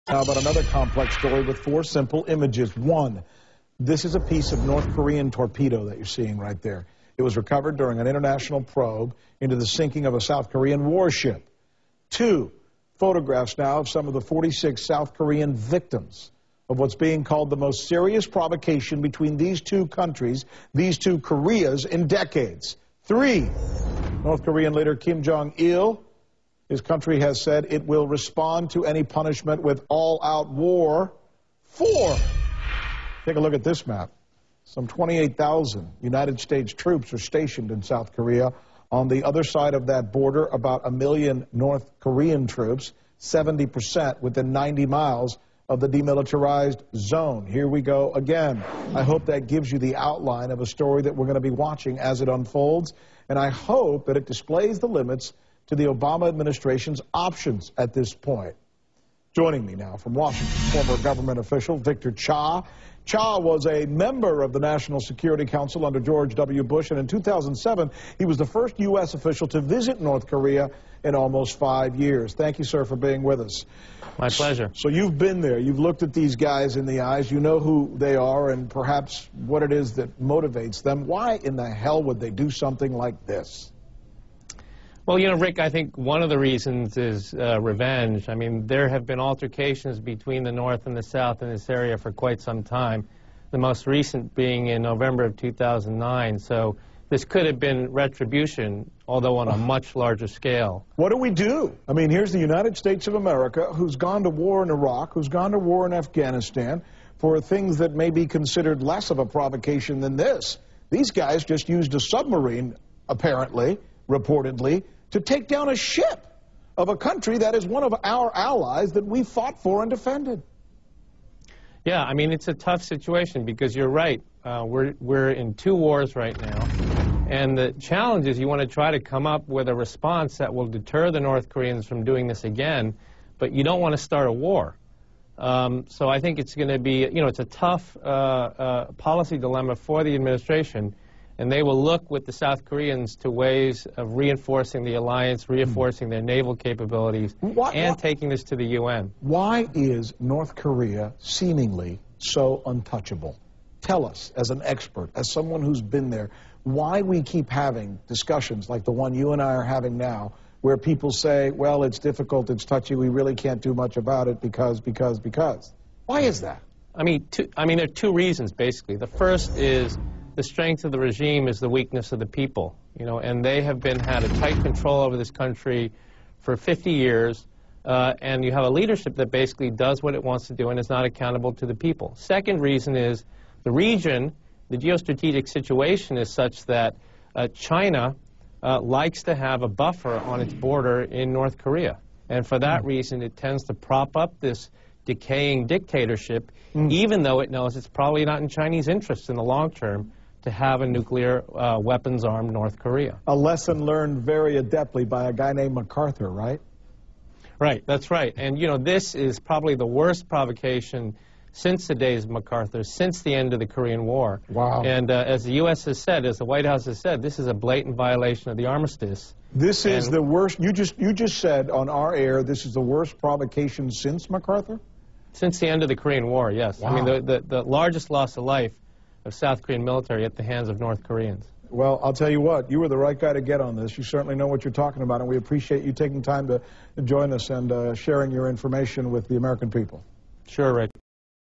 Now about another complex story with 4 simple images. 1, this is a piece of North Korean torpedo that you're seeing right there. It was recovered during an international probe into the sinking of a South Korean warship. 2, photographs now of some of the 46 South Korean victims of what's being called the most serious provocation between these two countries, these two Koreas, in decades. 3, North Korean leader Kim Jong-il, his country has said it will respond to any punishment with all-out war. 4, take a look at this map. Some 28,000 United States troops are stationed in South Korea. On the other side of that border, about 1 million North Korean troops, 70% within 90 miles of the demilitarized zone. Here we go again. I hope that gives you the outline of a story that we're going to be watching as it unfolds, and I hope that it displays the limits to the Obama administration's options at this point. Joining me now from Washington, former government official Victor Cha. Cha was a member of the National Security Council under George W. Bush, and in 2007, he was the first U.S. official to visit North Korea in almost 5 years. Thank you, sir, for being with us. My pleasure. So you've been there. You've looked at these guys in the eyes. You know who they are and perhaps what it is that motivates them. Why in the hell would they do something like this? Well, you know, Rick, I think one of the reasons is revenge. I mean, there have been altercations between the North and the South in this area for quite some time, the most recent being in November of 2009. So this could have been retribution, although on a much larger scale. What do we do? I mean, here's the United States of America, who's gone to war in Iraq, who's gone to war in Afghanistan for things that may be considered less of a provocation than this. These guys just used a submarine, apparently, reportedly, to take down a ship of a country that is one of our allies that we fought for and defended. Yeah, I mean, it's a tough situation because you're right. We're in 2 wars right now. And the challenge is you want to try to come up with a response that will deter the North Koreans from doing this again, but you don't want to start a war. So I think it's going to be, you know, it's a tough policy dilemma for the administration. And they will look with the South Koreans to ways of reinforcing the alliance, reinforcing their naval capabilities, and taking this to the UN. Why is North Korea seemingly so untouchable? Tell us, as an expert, as someone who's been there, why we keep having discussions like the one you and I are having now, where people say, well, it's difficult, it's touchy, we really can't do much about it because. Why is that? I mean, there are 2 reasons, basically. The first is the strength of the regime is the weakness of the people, you know, and they have had a tight control over this country for 50 years, and you have a leadership that basically does what it wants to do and is not accountable to the people. Second reason is the region, the geostrategic situation is such that China likes to have a buffer on its border in North Korea, and for that reason it tends to prop up this decaying dictatorship, even though it knows it's probably not in Chinese interest in the long term to have a nuclear weapons-armed North Korea. A lesson learned very adeptly by a guy named MacArthur, right? Right, that's right. And, you know, this is probably the worst provocation since the days of MacArthur, since the end of the Korean War. Wow. And as the U.S. has said, as the White House has said, this is a blatant violation of the armistice. This is the worst. You just said on our air this is the worst provocation since MacArthur? Since the end of the Korean War, yes. Wow. I mean, the largest loss of life of South Korean military at the hands of North Koreans. Well, I'll tell you what, you were the right guy to get on this. You certainly know what you're talking about, and we appreciate you taking time to join us and sharing your information with the American people. Sure, Rick.